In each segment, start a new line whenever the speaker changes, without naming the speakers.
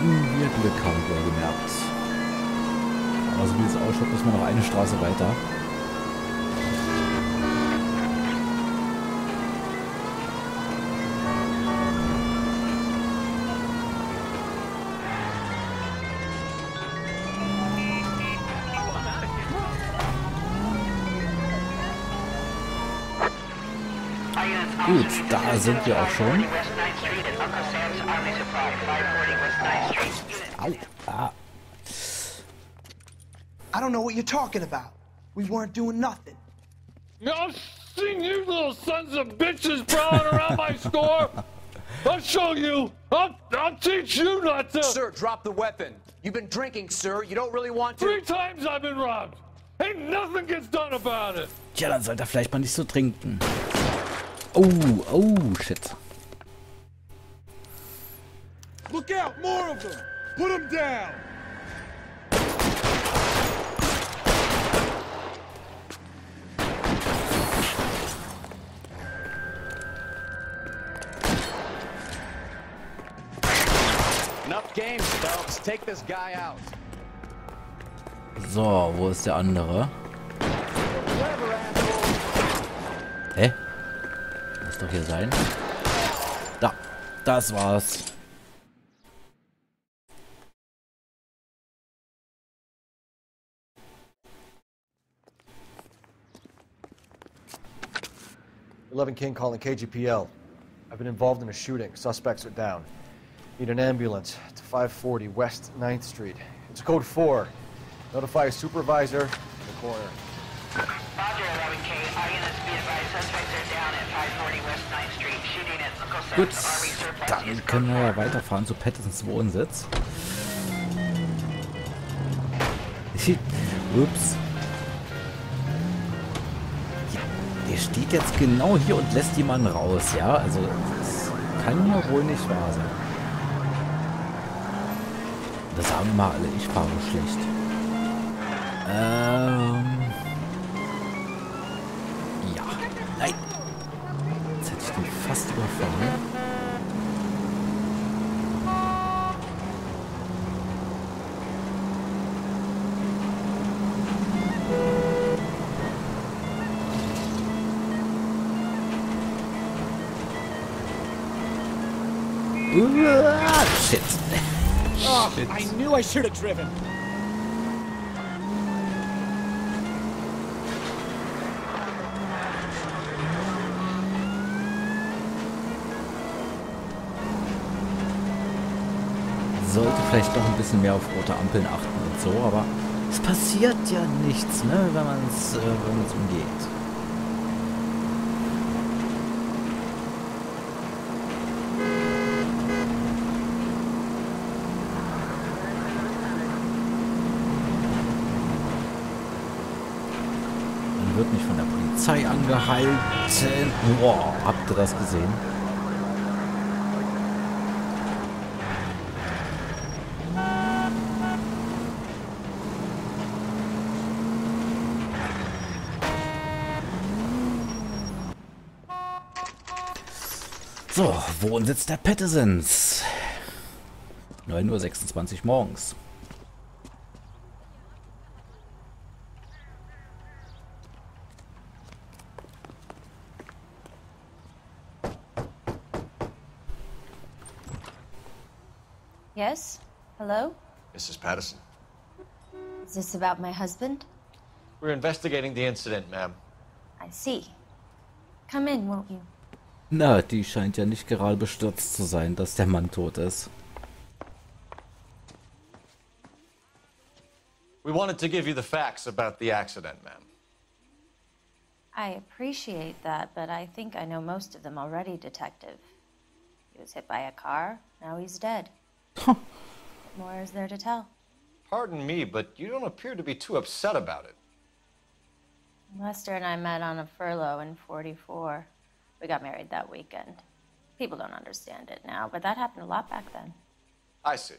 wir Glück haben, wohlgemerkt. Aber so wie es ausschaut, müssen wir noch eine Straße weiter. Gut, da sind wir auch schon. Au, ah.
I don't know what you're talking about. We weren't doing nothing.
I've seen you little sons of bitches prowling around my store. I'll show you. I'll teach you not to.
Sir, drop the weapon. You've been drinking, sir. You don't really want to.
3 times I've been robbed. Ain't nothing gets done about it.
Tja, dann sollte er vielleicht mal nicht so trinken. Oh, oh, shit.
Look out, more of them. Put them down.
Enough games, Phelps. Take this guy out.
So, wo ist der andere? Hä? Muss doch hier sein. Da, das war's.
King calling KGPL. I've been involved in a shooting. Suspects are down. Need an ambulance to 540 West 9th Street. It's code 4. Notify a supervisor in the corner.
Roger, 11K. INS be advised, suspects are down at 540 West 9th Street. Shooting at Uncle
Gut,
Sam's Army surplus.
dann können wir ja weiterfahren zu Pattersons Wohnsitz. Ups. Der steht jetzt genau hier und lässt jemanden raus, ja? Also, das kann ja wohl nicht wahr sein. Das sagen immer alle, ich fahre schlecht. Ja. Nein. Jetzt hätte ich den fast überfahren. Shit.
Oh, I knew I should have driven.
Sollte vielleicht noch ein bisschen mehr auf rote Ampeln achten und so, aber es passiert ja nichts, ne, wenn man es umgeht. Man wird nicht von der Polizei angehalten. Boah, habt ihr das gesehen? So, Wohnsitz der Pattersons. 9:26 Uhr morgens.
Yes? Hello?
Mrs. Patterson.
Is this about my husband?
We're investigating the incident, ma'am.
I see. Come in, won't you?
Na, die scheint ja nicht gerade bestürzt zu sein, dass der Mann tot ist.
We wanted to give you the facts about the accident, ma'am.
I appreciate that, but I think I know most of them already, Detective. He was hit by a car, now he's dead. What more is there to tell?
Pardon me, but you don't appear to be too upset about it.
Lester and I met on a furlough in '44. We got married that weekend. People don't understand it now, but that happened a lot back then.
I see.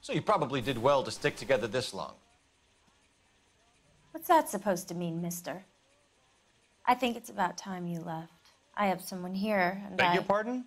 So you probably did well to stick together this long.
What's that supposed to mean, mister? I think it's about time you left. I have someone here, and
Beg your pardon?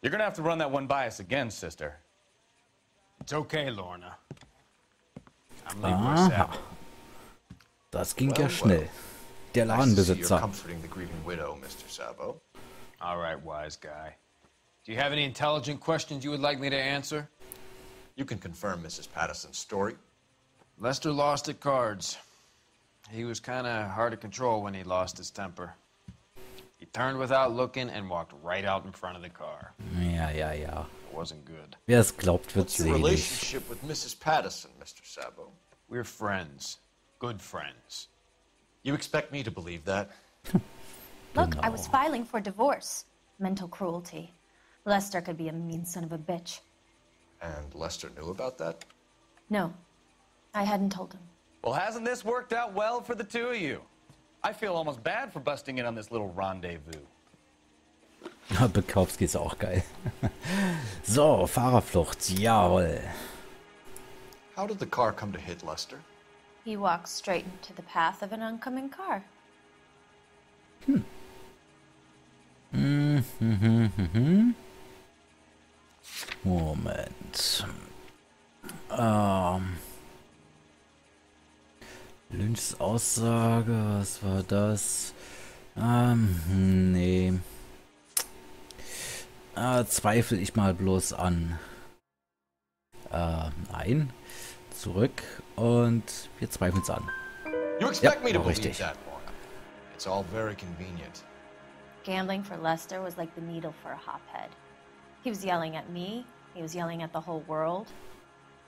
You're gonna have to run that one by us again, sister.
It's okay, Lorna. I'm Leroy Sabo.
Das ging ja schnell. Der Ladenbesitzer.
Comforting the grieving widow, Mr. Sabo.
All right, wise guy. Do you have any intelligent questions you would like me to answer?
You can confirm Mrs. Patterson's story.
Lester lost at cards. He was kind of hard to control when he lost his temper. He turned without looking and walked right out in front of the car.
Ja.
It wasn't good.
Wer es glaubt, wird
What's your
selig.
relationship with Mrs. Patterson, Mr. Sabo?
We're friends. Good friends.
You expect me to believe that?
Look, I was filing for divorce. Mental cruelty. Lester could be a mean son of a bitch.
And Lester knew about that?
No, I hadn't told him.
Well, hasn't this worked out well for the two of you? I feel almost bad for busting in on this little rendezvous.
Bukowski ist auch geil. So, Fahrerflucht, jawohl.
How did the car come to hit Lester?
He walked straight into the path of an oncoming car.
Moment. Lynchs Aussage, was war das? Nee. Zweifle ich mal bloß an. Nein. Zurück und wir zweifeln es an.
You expect me to believe
richtig.
that, Lorna? It's all very convenient.
Gambling for Lester was like the needle for a hophead. He was yelling at me. He was yelling at the whole world.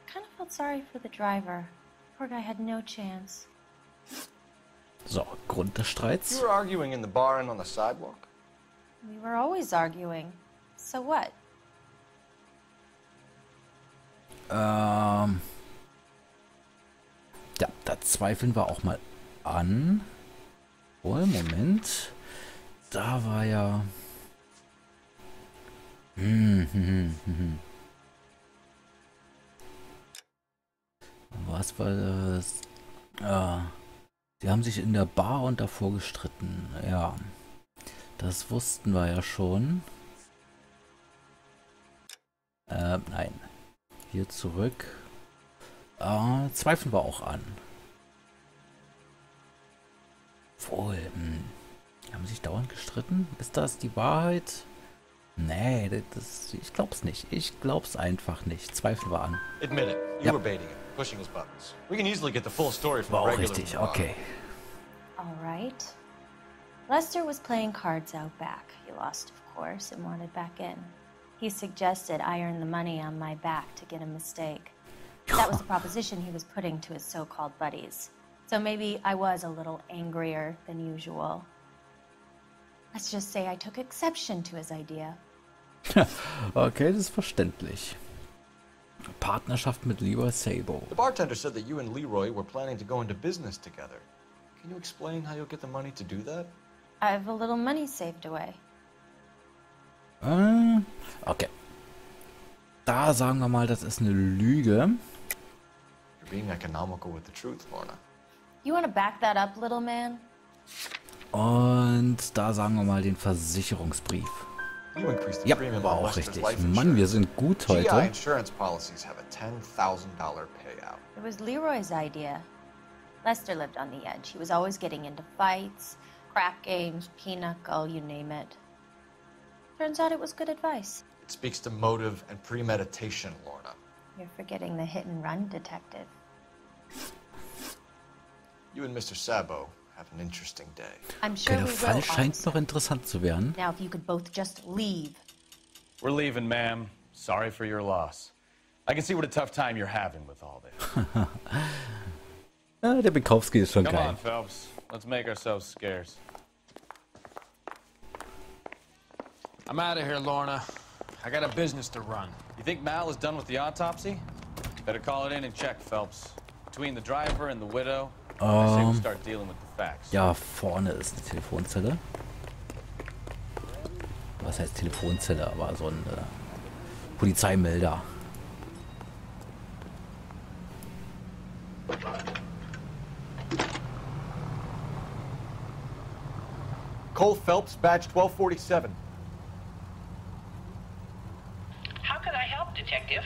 I kind of felt sorry for the driver. Poor guy had no chance.
So, Grund des Streits.
You were arguing in the bar and on the sidewalk?
We were always arguing. So what?
Ja, da zweifeln wir auch mal an. Oh, Moment. Da war ja... Was war das? Die haben sich in der Bar und davor gestritten. Ja, das wussten wir ja schon. Nein. Hier zurück. Zweifeln wir auch an. Wohl. Die haben sich dauernd gestritten? Ist das die Wahrheit? Nee, ich glaub's nicht. Ich glaub's einfach nicht. Zweifeln wir an.
Admit it. You were baiting him, pushing his buttons. We can easily get the full story from
War
a
auch
regular
richtig,
bar.
okay.
All right. Lester was playing cards out back. He lost, of course, and wanted back in. He suggested I earn the money on my back to get a mistake. That was the proposition he was putting to his so-called buddies. So maybe I was a little angrier than usual. Let's just say I took exception to his idea.
Okay, das ist verständlich. Partnerschaft mit Leroy Sabo.
The bartender said that you and Leroy were planning to go into business together. Can you explain how you'll get the money to do that?
I have a little money saved away.
Okay. Da sagen wir mal, das ist eine Lüge.
You're being economical with the truth, Lorna.
You want to back that up, little man?
Und da sagen wir mal den Versicherungsbrief.
You increased the
Ja,
premium
war
on
auch
Lester's
richtig.
life
Mann, wir
insurance.
sind gut
GI
heute.
insurance policies have a $10,000 payout.
It was Leroy's idea. Lester lived on the edge. He was always getting into fights, crack games, pinochle, you name it. Turns out it was good advice.
It speaks to motive and premeditation, Lorna.
You're forgetting the hit-and-run detective.
You and Mr. Sabo have an interesting day.
I'm sure
Okay, der
we
Fall
will,
scheint
officer.
noch interessant zu werden.
Now, if you could both just leave.
We're leaving, ma'am. Sorry for your loss. I can see what a tough time you're having with all this.
Der Bukowski ist schon
Come
geil.
on, Phelps. Let's make ourselves scarce.
I'm out of here, Lorna. I got a business to run.
You think Mal is done with the autopsy? Better call it in and check, Phelps. Between the driver and the widow, I say we start dealing with the facts.
Ja, vorne ist eine Telefonzelle. Was heißt Telefonzelle? Aber so ein Polizeimelder.
Cole Phelps, badge 1247.
How can I help, Detective?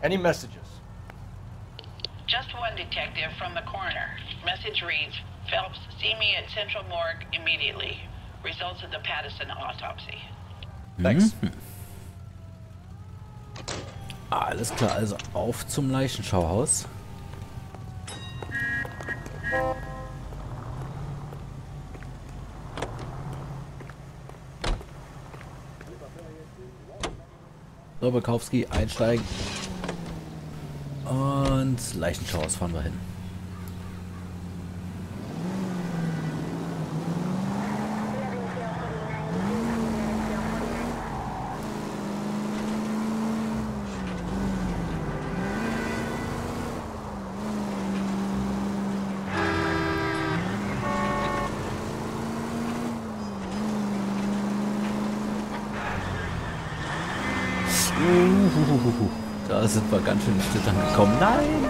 Any messages?
Just one detective from the coroner. Message reads, Phelps, see me at Central Morgue immediately. Results of the Patterson autopsy.
Thanks.
Alles klar, also auf zum Leichenschauhaus. So, Bekowski, einsteigen. Und Leichenschauhaus fahren wir hin. Da sind wir ganz schön ins Zittern gekommen. Nein!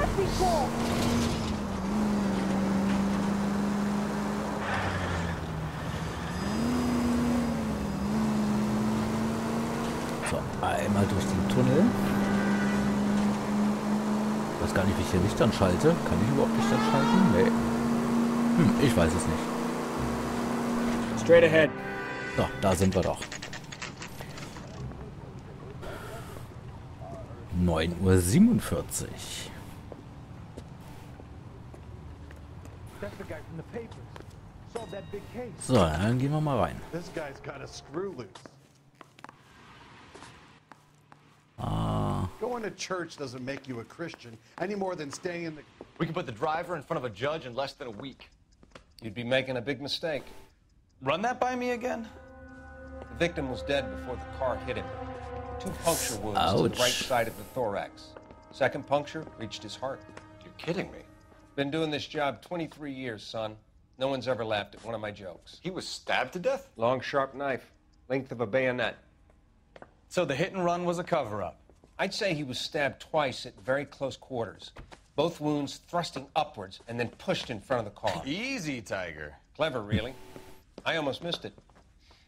So, einmal durch den Tunnel. Ich weiß gar nicht, wie ich hier Licht anschalte. Kann ich überhaupt Licht anschalten? Nee. Ich weiß es nicht.
Straight ahead.
So, da sind wir doch. 9:47 Uhr. So, dann gehen wir mal rein.
Going to church doesn't make you a Christian any more than staying in the...
We could put the driver in front of a judge in less than a week.
You'd be making a big mistake.
Run that by me again?
The victim was dead before the car hit him. 2 puncture wounds to the right side of the thorax. Second puncture reached his heart.
You're kidding me.
Been doing this job 23 years, son. No one's ever laughed at one of my jokes.
He was stabbed to death?
Long, sharp knife. Length of a bayonet.
So the hit and run was a cover-up?
I'd say he was stabbed twice at very close quarters. Both wounds thrusting upwards and then pushed in front of the car.
Easy, Tiger.
Clever, really. I almost missed it.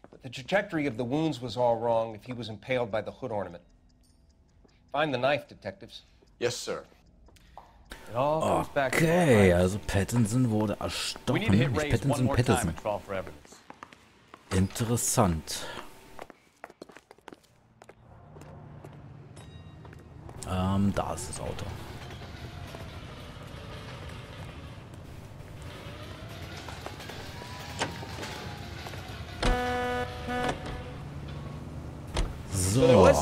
But the trajectory of the wounds was all wrong if he was impaled by the hood ornament. Find the knife, detectives.
Yes, sir.
Okay, also Pattinson wurde erstochen. Nicht Pattinson, Pattinson. Interessant. Da ist das Auto. So, okay.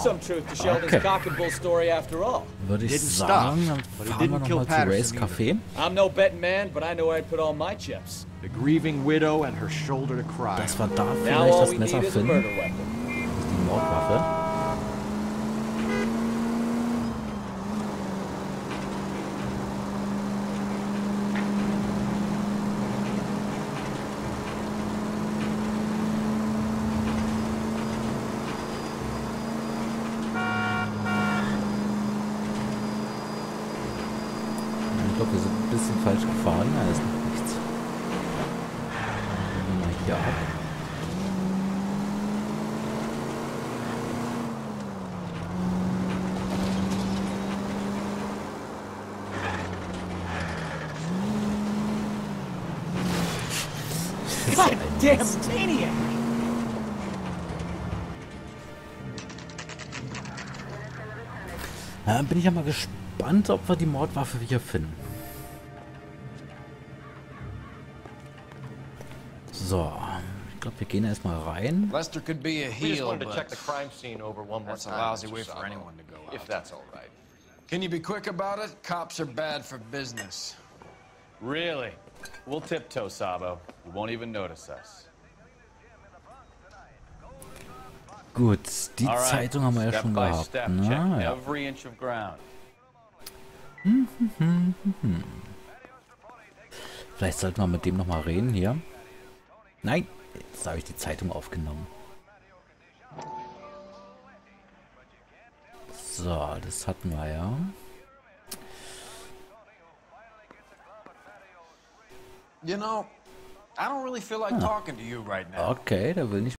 Würde ich sagen, dann fahren wir nochmal zu Rays Café.
I'm no betting man, but I know I'd put all my chips.
The grieving widow and her shoulder to cry.
Dass wir da vielleicht das Messer finden. Das ist die Mordwaffe. Ich glaube, wir sind ein bisschen falsch gefahren. Da ist noch nichts. Mal hier ab.
God damn maniac!
Ja, bin ich ja mal gespannt, ob wir die Mordwaffe wieder finden. So, ich glaube, wir gehen erstmal rein.
Lester could be a heel,
wanted to
but
check the crime scene over one more
that's a
time,
lousy
Mr.
way for
Sabo.
anyone to go out.
If that's all right.
Can you be quick about it? Cops are bad for business.
Really? We'll tiptoe, Sabo. You won't even notice us.
Gut, die Zeitung haben wir ja schon gehabt. Na, ja.
Every inch of ground.
Vielleicht sollten wir mit dem nochmal reden hier. Nein, jetzt habe ich die Zeitung aufgenommen. So, das hatten wir ja.
You know, I don't really feel like talking to you right now.
Okay, der will nicht